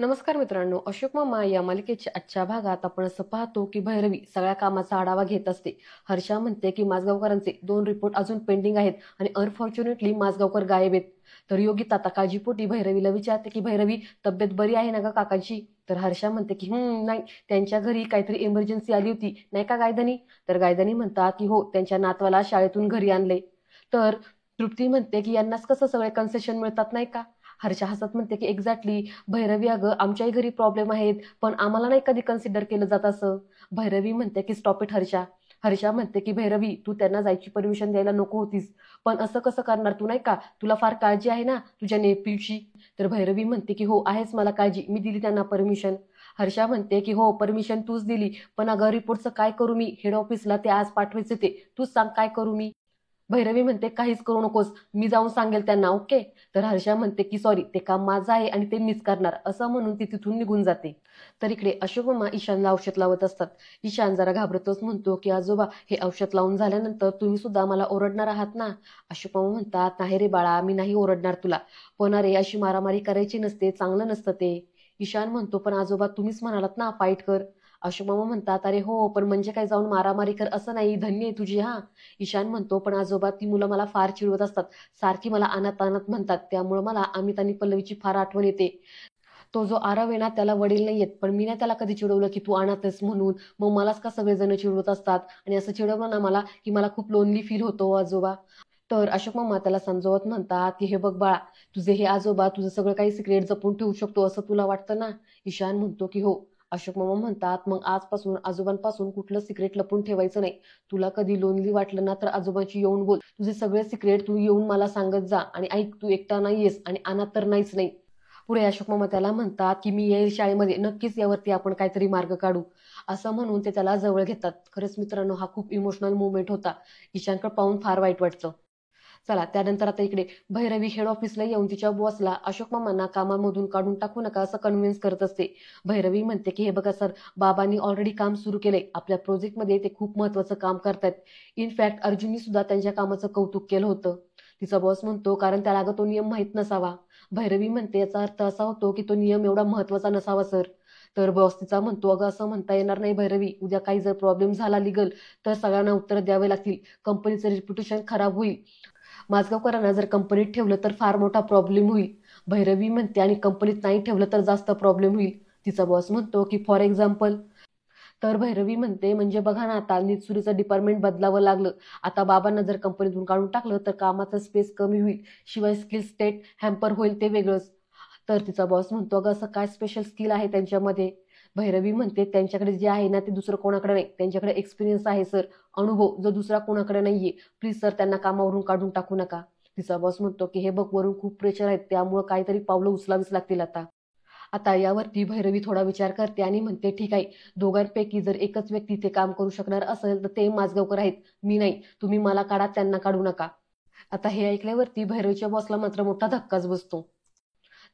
नमस्कार मित्रांनो, अशोक मामा या मालिकेच्या आजच्या भागात आपण असं पाहतो की भैरवी सगळ्या कामाचा आढावा घेत असते. हर्षा म्हणते की माझगावकरांचे 2 रिपोर्ट अजून पेंडिंग आहेत आणि अनफॉर्च्युनेटली माझगावकर गायब आहेत. तर योगिता आता काळजीपोटी भैरवीला विचारते की भैरवी, तब्येत बरी आहे ना ग काकांची? तर हर्षा म्हणते की नाही, त्यांच्या घरी काहीतरी इमर्जन्सी आली होती नाही का गायधनी? तर गायधनी म्हणतात की हो, त्यांच्या नातवाला शाळेतून घरी आणले. तर तृप्ती म्हणते की यांनाच कसं सगळे कन्सेशन मिळतात नाही का? हर्षा हसत म्हणते की एक्झॅक्टली भैरवी, अगं आमच्याही घरी प्रॉब्लेम आहेत, पण आम्हाला नाही कधी कन्सिडर केलं जात असं. भैरवी म्हणते की स्टॉप इट हर्षा. हर्षा म्हणते की भैरवी, तू त्यांना जायची परमिशन द्यायला नको होतीस, पण असं कसं करणार तू नाही का? तुला फार काळजी आहे ना तुझ्या नेफ्यूची. तर भैरवी म्हणते की हो आहेच मला काळजी, मी दिली त्यांना परमिशन. हर्षा म्हणते की हो, परमिशन तूच दिली, पण अगं रिपोर्टचं काय करू मी? हेड ऑफिसला ते आज पाठवायचे, ते तूच सांग काय करू मी? भैरवी म्हणते काहीच करू नकोस, मी जाऊन सांगेल त्यांना, ओके? तर हर्षा म्हणते की सॉरी, ते काम माझं आहे आणि ते मीच करणार, असं म्हणून ती तिथून निघून जाते. तर इकडे अशोक मामा ईशानला औषध लावत असतात. ईशान जरा घाबरतोच म्हणतो की आजोबा, हे औषध लावून झाल्यानंतर तुम्ही सुद्धा मला ओरडणार आहात ना? अशोक मामा म्हणतात नाही रे बाळा, मी नाही ओरडणार तुला, पण अरे अशी मारामारी करायची नसते, चांगलं नसतं ते. ईशान म्हणतो पण आजोबा तुम्हीच म्हणालात ना फाईट कर. अशोक मामा म्हणतात अरे हो, पण म्हणजे काय जाऊन मारामारी कर असं नाही, धन्य आहे तुझी हा. ईशान म्हणतो पण आजोबा, ती मुलं मला फार चिडवत असतात, सारखी मला अनाथ अनाथ म्हणतात, त्यामुळे मला अमित आणि पल्लवीची फार आठवण येते. तो जो आरव आहे ना, त्याला वडील नाहीयेत, पण मी नाही त्याला कधी चिडवलं की तू अनाथ आहेस म्हणून, मग मलाच का सगळेजण चिडवत असतात? आणि असं चिडवलं ना मला की मला खूप लोनली फील होतो आजोबा. तर अशोक मामा त्याला समजवत म्हणतात की हे बघ बाळा, तुझे हे आजोबा तुझं सगळं काही सिक्रेट जपून ठेवू शकतो असं तुला वाटतं ना? ईशान म्हणतो की हो. अशोक मामा म्हणतात मग आजपासून आजोबांपासून कुठलं सिक्रेट लपून ठेवायचं नाही. तुला कधी लोनली वाटलं ना, तर आजोबांशी येऊन बोल, तुझे सगळे सिक्रेट तू येऊन मला सांगत जा, आणि ऐक, तू एकटा नाहीयेस आणि अनाथ तर नाहीच नाही. पुढे अशोक मामा त्याला म्हणतात की मी येईल शाळेमध्ये, नक्कीच यावरती आपण काहीतरी मार्ग काढू. असं म्हणून ते त्याला जवळ घेतात. खरंच मित्रांनो, हा खूप इमोशनल मुवमेंट होता. ईशानकडे पाहून फार वाईट वाटतं. चला त्यानंतर आता इकडे भैरवी हेड ऑफिसला येऊन तिच्या बॉसला अशोक मामांना कामामधून काढून टाकू नका असं कन्व्हिन्स करत असते. भैरवी म्हणते की हे बघा सर, बाबांनी ऑलरेडी काम सुरू केलंय आपल्या प्रोजेक्टमध्ये, ते खूप महत्वाचं काम करतायत. इनफॅक्ट अर्जुननी सुद्धा त्यांच्या कामाचं कौतुक केलं होतं. तिचा बॉस म्हणतो कारण त्याला अगं तो नियम माहीत नसावा. भैरवी म्हणते याचा अर्थ असा होतो की तो नियम एवढा महत्वाचा नसावा सर. तर बॉस तिचा म्हणतो अगं असं म्हणता येणार नाही भैरवी, उद्या काही जर प्रॉब्लेम झाला लिगल, तर सगळ्यांना उत्तर द्यावे लागतील, कंपनीचं रेप्युटेशन खराब होईल. माझगावकरांना जर कंपनीत ठेवलं तर फार मोठा प्रॉब्लेम होईल. भैरवी म्हणते आणि कंपनीत नाही ठेवलं तर जास्त प्रॉब्लेम होईल. तिचा बॉस म्हणतो की फॉर एक्झाम्पल. तर भैरवी म्हणते म्हणजे बघा ना, आता नीतसुरीचं डिपार्टमेंट बदलावं लागलं, आता बाबांना जर कंपनीतून काढून टाकलं तर कामाचा स्पेस कमी होईल, शिवाय स्किल स्टेट हॅम्पर होईल, ते वेगळंच. तर तिचा बॉस म्हणतो अगं असं काय स्पेशल स्किल आहे त्यांच्यामध्ये? भैरवी म्हणते त्यांच्याकडे जे आहे ना ते दुसरं कोणाकडे नाही, त्यांच्याकडे एक्सपिरियन्स आहे सर, अनुभव जो दुसरा कोणाकडे नाहीये. प्लीज सर, त्यांना कामावरून काढून टाकू नका. तिचा बॉस म्हणतो की हे बघ, वरून खूप प्रेशर आहे, त्यामुळे काहीतरी पावलं उचलावीच लागतील आता. आता यावरती भैरवी थोडा विचार करते आणि म्हणते ठीक आहे, दोघांपैकी जर एकच व्यक्ती ते काम करू शकणार असेल तर ते माझगावकर आहेत, मी नाही. तुम्ही मला काढा, त्यांना काढू नका. आता हे ऐकल्यावरती भैरवीच्या बॉसला मात्र मोठा धक्काच बसतो.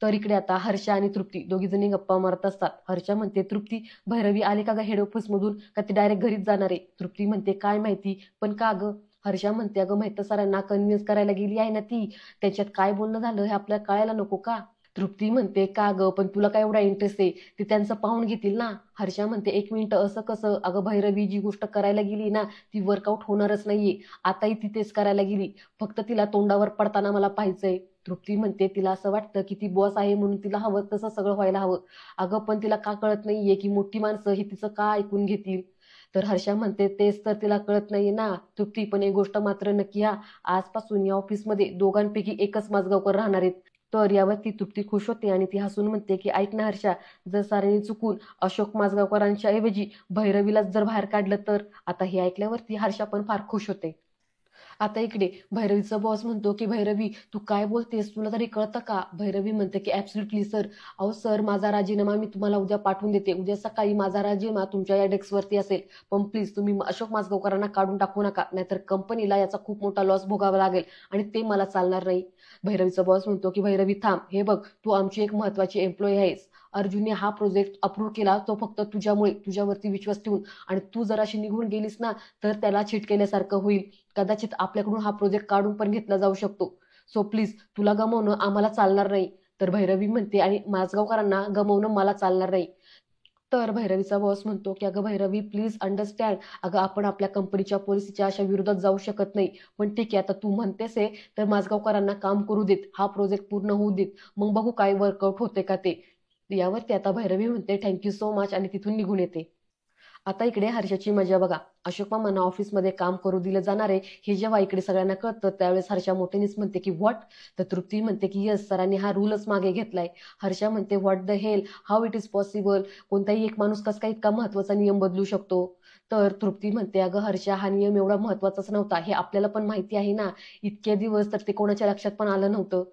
तर इकडे आता हर्षा आणि तृप्ती दोघी जणी गप्पा मारत असतात. हर्षा म्हणते तृप्ती, भैरवी आले का ग हेड ऑफिस मधून, का ती डायरेक्ट घरीच जाणार आहे? तृप्ती म्हणते काय माहिती, पण का ग? हर्षा म्हणते अगं माहित सरांना कन्व्हिन्स करायला गेली आहे ना ती, त्याच्यात काय बोलणं झालं हे आपल्याला कळायला नको का? तृप्ती म्हणते का ग, पण तुला काय एवढा इंटरेस्ट आहे, ते त्यांचं पाहून घेतील ना. हर्षा म्हणते एक मिनिट, असं कसं? अगं भैरवी जी गोष्ट करायला गेली ना, ती वर्कआउट होणारच नाहीये. आताही ती तेच करायला गेली, फक्त तिला तोंडावर पडताना मला पाहायचंय. तृप्ती म्हणते तिला असं वाटतं की ती बॉस आहे म्हणून तिला हवं तसं सगळं व्हायला हवं. अगं पण तिला का कळत नाहीये की मोठी माणसं हे तिचं का ऐकून घेतील? तर हर्षा म्हणते तेच तर तिला कळत नाहीये ना तृप्ती, पण एक गोष्ट मात्र नक्की, हा, आजपासून या ऑफिसमध्ये दोघांपैकी एकच माझगावकर राहणार आहेत. तर यावरती तृप्ती खुश होते आणि ती हसून म्हणते की ऐक ना हर्षा, जर साऱ्यांनी चुकून अशोक माझगावकरांच्या ऐवजी भैरवीलाच जर बाहेर काढलं तर? आता हे ऐकल्यावरती हर्षा पण फार खुश होते. आता इकडे भैरवीचा बॉस म्हणतो की भैरवी, तू काय बोलतेस, तुला तरी कळतं का? भैरवी म्हणते की ऍब्सोल्युटली सर. अहो सर, माझा राजीनामा मी तुम्हाला उद्या पाठवून देते, उद्या सकाळी माझा राजीनामा तुमच्या या डेस्कवरती असेल, पण प्लीज तुम्ही अशोक माझगावकरांना काढून टाकू नका, नाहीतर कंपनीला याचा खूप मोठा लॉस भोगावा लागेल आणि ते मला चालणार नाही. भैरवीचा बॉस म्हणतो की भैरवी थांब, हे बघ, तू आमची एक महत्वाची एम्प्लॉई आहेस. अर्जुनने हा प्रोजेक्ट अप्रूव्ह केला तो फक्त तुझ्यामुळे, तुझ्यावरती विश्वास ठेवून, आणि तू जर अशी निघून गेलीस ना, तर त्याला चीट केल्यासारखं होईल. कदाचित आपल्याकडून हा प्रोजेक्ट काढून पण घेतला जाऊ शकतो. सो प्लीज, तुला गमावणं आम्हाला चालणार नाही. तर भैरवी म्हणते आणि माझगावकरांना गमावणं मला चालणार नाही. तर भैरवीचा बॉस म्हणतो की अगं भैरवी प्लीज अंडरस्टँड, अगं आपण आपल्या कंपनीच्या पॉलिसीच्या अशा विरोधात जाऊ शकत नाही. पण ठीक आहे, आता तू म्हणतेस आहे तर माझगावकरांना काम करू देत, हा प्रोजेक्ट पूर्ण होऊ देत, मग बघू काय वर्कआउट होते का ते. यावरती आता भैरवी म्हणते थँक्यू सो मच आणि तिथून निघून येते. आता इकडे हर्षाची मजा बघा. अशोक मामांना ऑफिसमध्ये काम करू दिलं जाणार आहे हे जेव्हा इकडे सगळ्यांना कळतं त्यावेळेस हर्षा मोठ्यानेच म्हणते की व्हॉट. तर तृप्ती म्हणते की यस, सरांनी हा रूलच मागे घेतलाय. हर्षा म्हणते what the hell, how it is possible, कोणताही एक माणूस कसा काय इतका महत्वाचा नियम बदलू शकतो. तर तृप्ती म्हणते अगं हर्षा, हा नियम एवढा महत्वाचाच नव्हता, हे आपल्याला पण माहिती आहे ना. इतके दिवस तर ते कोणाच्या लक्षात पण आलं नव्हतं.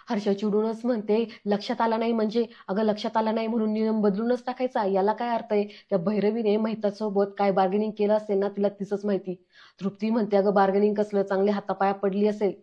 हर्षा चिडूनच म्हणते लक्षात आला नाही म्हणजे, अगं लक्षात आला नाही म्हणून नियम बदलूनच टाकायचा, याला काय अर्थ आहे. त्या भैरवीने महितासोबत काय बार्गेनिंग केलं असेल ना, तिला तिचंच माहिती. तृप्ती म्हणते अगं बार्गेनिंग कसलं, चांगले हातापाया पडली असेल.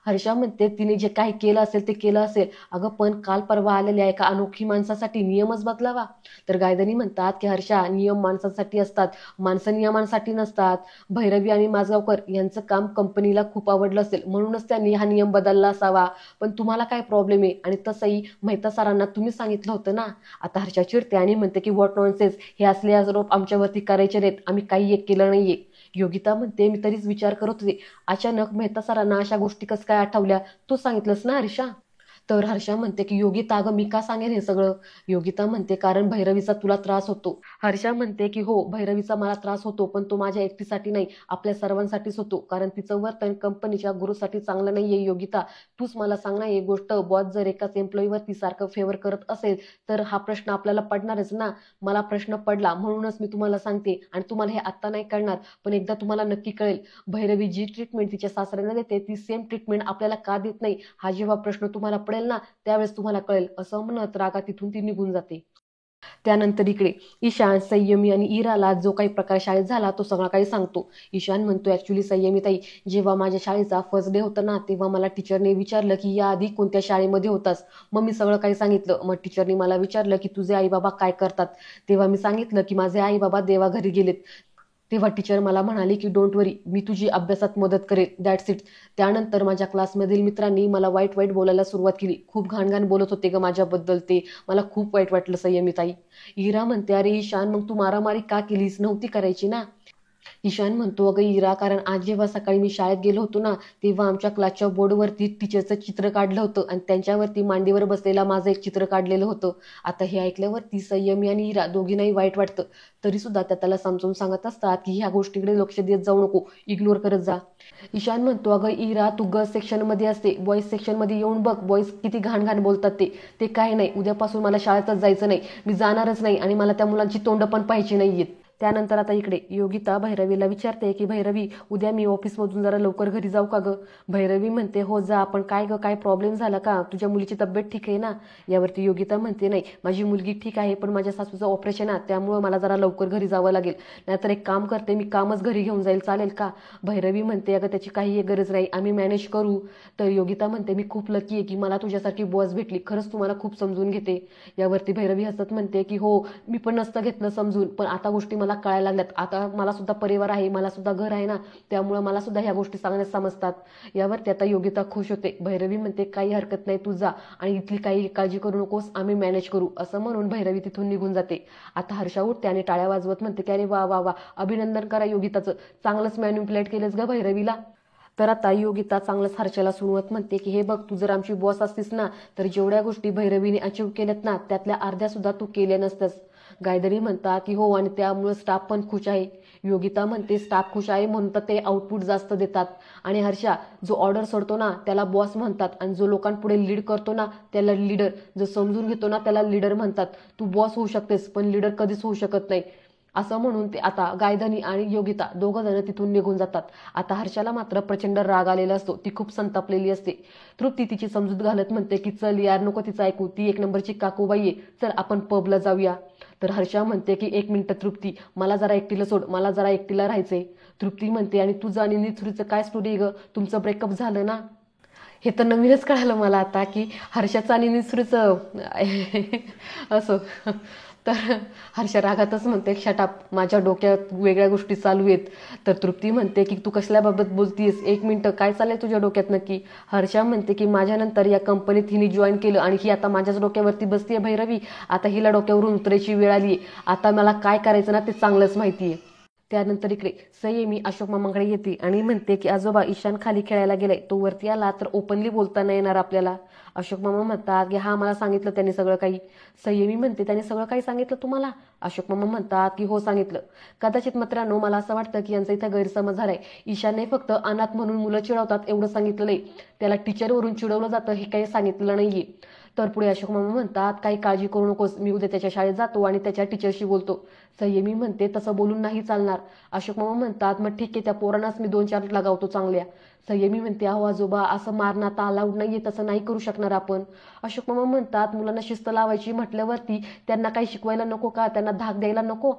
हर्षा म्हणते तिने जे काही केलं असेल ते केलं असेल, अगं पण काल परवा आलेल्या एका अनोखी माणसासाठी नियमच बदलावा. तर गायधनी म्हणतात की हर्षा, नियम माणसांसाठी असतात, माणसं नियमांसाठी नसतात. भैरवी आणि माझगावकर यांचं काम कंपनीला खूप आवडलं असेल म्हणूनच त्यांनी हा नियम बदलला असावा. पण तुम्हाला काय प्रॉब्लेम आहे, आणि तसंही मेहता सरांना तुम्ही सांगितलं होतं ना. आता हर्षा चिडते आणि म्हणते की व्हॉट नॉनसेन्स, हे असले आरोप आमच्यावरती करायचे नाहीत, आम्ही काही एक केलं नाहीये. योगिता म्हणते मी तरीच विचार करत होते, अचानक मेहता सरांना अशा गोष्टी कसं काय आठवल्या, तू सांगितलंस ना हर्षा. तर हर्षा म्हणते की योगिता अगं मी का सांगेन हे सगळं. योगिता म्हणते कारण भैरवीचा तुला त्रास होतो. हर्षा म्हणते की हो, भैरवीचा मला त्रास होतो, पण तो माझ्या एकटीसाठी नाही, आपल्या सर्वांसाठीच होतो, कारण तिचं वर्तन कंपनीच्या गुरुसाठी चांगलं नाहीये. योगिता, तूच मला सांग ना एक गोष्ट, बॉस जर एकाच एम्प्लॉईवरती सारखं फेवर करत असेल तर हा प्रश्न आपल्याला पडणारच ना. मला प्रश्न पडला म्हणूनच मी तुम्हाला सांगते, आणि तुम्हाला हे आत्ता नाही कळणार पण एकदा तुम्हाला नक्की कळेल. भैरवी जी ट्रीटमेंट तिच्या सासऱ्यांना देते ती सेम ट्रीटमेंट आपल्याला का देत नाही, हा जेव्हा प्रश्न तुम्हाला पडेल ना त्यावेळेस तुम्हाला कळेल. असं म्हणत रागा तिथून ती निघून जाते. त्यानंतर इकडे ईशान, संयमी आणि इराला जो काही प्रकार शाळेत झाला तो सगळा काही सांगतो. ईशान म्हणतो ऍक्च्युली संयमी ताई, जेव्हा माझ्या शाळेचा फर्स्ट डे होता ना तेव्हा मला टीचरने विचारलं की याआधी कोणत्या शाळेमध्ये होतास. मग मी सगळं काही सांगितलं. मग टीचरने मला विचारलं की तुझे आई बाबा काय करतात. तेव्हा मी सांगितलं की माझे आई बाबा देवाघरी गेलेत. तेव्हा टीचर मला म्हणाली की डोंट वरी, मी तुझी अभ्यासात मदत करेन, दॅट्स इट. त्यानंतर माझ्या क्लासमधील मित्रांनी मला वाईट वाईट बोलायला सुरुवात केली. खूप घाण बोलत होते ग माझ्याबद्दल ते. मला खूप वाईट वाटलं संयमिताई. इरा म्हणते अरे ईशान, मग तू मारामारी का केलीस, नव्हती करायची ना. ईशान म्हणतो अगं इरा, कारण आज जेव्हा सकाळी मी शाळेत गेलो होतो ना तेव्हा आमच्या क्लासच्या बोर्डवरती टीचरचं चित्र काढलं होतं आणि त्यांच्यावरती मांडीवर बसलेला माझं एक चित्र काढलेलं होतं. आता हे ऐकल्यावरती संयमी आणि इरा दोघींनाही वाईट वाटतं. तरी सुद्धा त्या त्याला समजून सांगत असतात की ह्या गोष्टीकडे लक्ष देत जाऊ नको, इग्नोर करत जा. ईशान म्हणतो अगं इरा, तू गर्ल्स सेक्शन मध्ये असते, बॉईज सेक्शन मध्ये येऊन बघ, बॉईज किती घाण बोलतात ते काय नाही. उद्यापासून मला शाळेतच जायचं नाही, मी जाणारच नाही, आणि मला त्या मुलांची तोंड पण पाहिजे नाहीयेत. त्यानंतर आता इकडे योगिता भैरवीला विचारते की भैरवी, उद्या मी ऑफिसमधून जरा लवकर घरी जाऊ का गं. भैरवी म्हणते हो जा, पण काय गं, काय प्रॉब्लेम झाला का, तुझ्या मुलीची तब्येत ठीक आहे ना. यावरती योगिता म्हणते नाही, माझी मुलगी ठीक आहे, पण माझ्या सासूचं ऑपरेशन आहे त्यामुळे मला जरा लवकर घरी जावं लागेल, नाहीतर एक काम करते मी कामच घरी घेऊन जाईल, चालेल का. भैरवी म्हणते अगं त्याची काही गरज नाही, आम्ही मॅनेज करू. तर योगिता म्हणते मी खूप लकी आहे की मला तुझ्यासारखी बॉस भेटली, खरंच तुम्हाला खूप समजून घेते. यावरती भैरवी हसत म्हणते की हो, मी पण नसतं घेतलं समजून, पण आता गोष्टी मला कळायला लागल्यात, आता मला सुद्धा परिवार आहे, मला सुद्धा घर आहे ना, त्यामुळे मला सुद्धा ह्या गोष्टी चांगल्या समजतात. यावरती आता योगिता खुश होते. भैरवी म्हणते काही हरकत नाही, तू जा आणि इथली काही काळजी करू नकोस, आम्ही मॅनेज करू. असं म्हणून भैरवी तिथून निघून जाते. आता हर्षा उठते आणि टाळ्या वाजवत म्हणते की अरे वा वा वा, अभिनंदन करा योगिताचं, चांगलंच मॅन्युप्युलेट केलंस ग भैरवीला. तर आता योगिता चांगलंच हर्षाला सुरुवात म्हणते की हे बघ, तू जर आमची बॉस असतीस ना तर जेवढ्या गोष्टी भैरवीने अचीव्ह केल्यात ना त्यातल्या अर्ध्या सुद्धा तू केल्या नसत्यास. गायधनी म्हणतात की हो, आणि त्यामुळे स्टाफ पण खुश आहे. योगिता म्हणते स्टाफ खुश आहे म्हणून तर ते आउटपुट जास्त देतात. आणि हर्षा, जो ऑर्डर सोडतो ना त्याला बॉस म्हणतात, आणि जो लोकांपुढे लीड करतो ना त्याला लीडर, जो समजून घेतो ना त्याला लीडर म्हणतात. तू बॉस होऊ शकतेस पण लीडर कधीच होऊ शकत नाही. असं म्हणून ते आता गायधनी आणि योगिता दोघं जण तिथून निघून जातात. आता हर्षाला मात्र प्रचंड राग आलेला असतो, ती खूप संतापलेली असते. तृप्ती तिची समजूत घालत म्हणते की चल यार, नको तिचं ऐकू, ती एक नंबरची काकूबाई आहे, चल आपण पबला जाऊया. तर हर्षा म्हणते की एक मिनिट तृप्ती, मला जरा एकटीला सोड, मला जरा एकटीला राहायचंय. तृप्ती म्हणते आणि तुझं आणि निथुरीचं काय स्टोरी ग, तुमचं ब्रेकअप झालं ना. हे तर नवीनच कळालं मला आता की हर्षाचं आणि निसरूचं असो. तर हर्षा रागातच म्हणते शटाप, माझ्या डोक्यात वेगळ्या गोष्टी चालू आहेत. तर तृप्ती म्हणते की तू कसल्याबाबत बोलतीयस, 1 मिनिट काय चाललंय तुझ्या डोक्यात नक्की. हर्षा म्हणते की माझ्यानंतर या कंपनीत हिने जॉईन केलं आणि ही आता माझ्याच डोक्यावरती बसतीये भैरवी. आता हिला डोक्यावरून उतरायची वेळ आली. आता मला काय करायचं ना ते चांगलंच माहितीये. त्यानंतर इकडे संयमी अशोक मामांकडे येते आणि म्हणते की आजोबा ईशान खाली खेळायला गेलाय, तो वरती आला तर ओपनली बोलता नाही येणार आपल्याला. अशोक मामा म्हणतात की हा मला सांगितलं त्यांनी सगळं काही. संयमी म्हणते त्यांनी सगळं काही सांगितलं तुम्हाला. अशोक मामा म्हणतात की हो सांगितलं. कदाचित मित्रांनो मला असं वाटतं की यांचा इथं गैरसमज झालाय. ईशानने फक्त अनाथ म्हणून मुलं चिडवतात एवढं सांगितलं नाही, त्याला टीचरवरून चिडवलं जातं हे काही सांगितलं नाहीये. तर पुढे अशोक मामा म्हणतात काही काळजी करू नकोस, मी उद्या त्याच्या शाळेत जातो आणि त्याच्या टीचरशी बोलतो. संयमी म्हणते तसं बोलून नाही चालणार. अशोक मामा म्हणतात मग ठीक आहे, त्या पोरांनाच मी 2-4 लगावतो चांगल्या. संयमी म्हणते अहो आजोबा असं मारणं आता अलाउड नाहीये, तसं नाही करू शकणार आपण. अशोक मामा म्हणतात मुलांना शिस्त लावायची म्हटल्यावरती त्यांना काही शिकवायला नको का, त्यांना धाक द्यायला नको.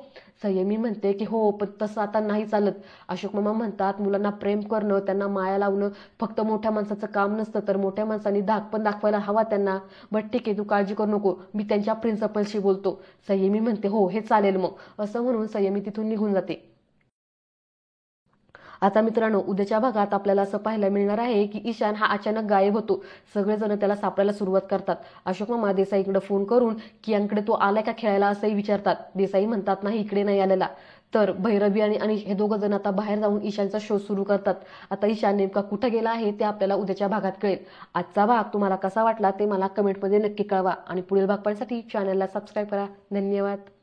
संयमी म्हणते की हो पण तसं आता नाही चालत. अशोक मामा म्हणतात मुलांना प्रेम करणं, त्यांना माया लावणं फक्त मोठ्या माणसाचं काम नसतं, तर मोठ्या माणसांनी धाक पण दाखवायला हवा त्यांना. बट ठीक आहे तू काळजी करू नको, मी त्यांच्या प्रिन्सिपलशी बोलतो. संयमी म्हणते हो हे चालेल मग. असं म्हणून संयमी तिथून निघून जाते. आता मित्रांनो उद्याच्या भागात आपल्याला असं पाहायला मिळणार आहे की ईशान हा अचानक गायब होतो. सगळेजण त्याला सापडायला सुरुवात करतात. अशोक मामा देसाईकडे फोन करून कियांकडे तो आलाय का खेळायला असंही विचारतात. देसाई म्हणतात नाही इकडे नाही आलेला. तर भैरवी आणि हे दोघं जण आता बाहेर जाऊन ईशानचा शोध सुरू करतात. आता ईशान नेमका कुठं गेला आहे ते आपल्याला उद्याच्या भागात कळेल. आजचा भाग तुम्हाला कसा वाटला ते मला कमेंटमध्ये नक्की कळवा आणि पुढील भाग पाहण्यासाठी चॅनलला सबस्क्राईब करा. धन्यवाद.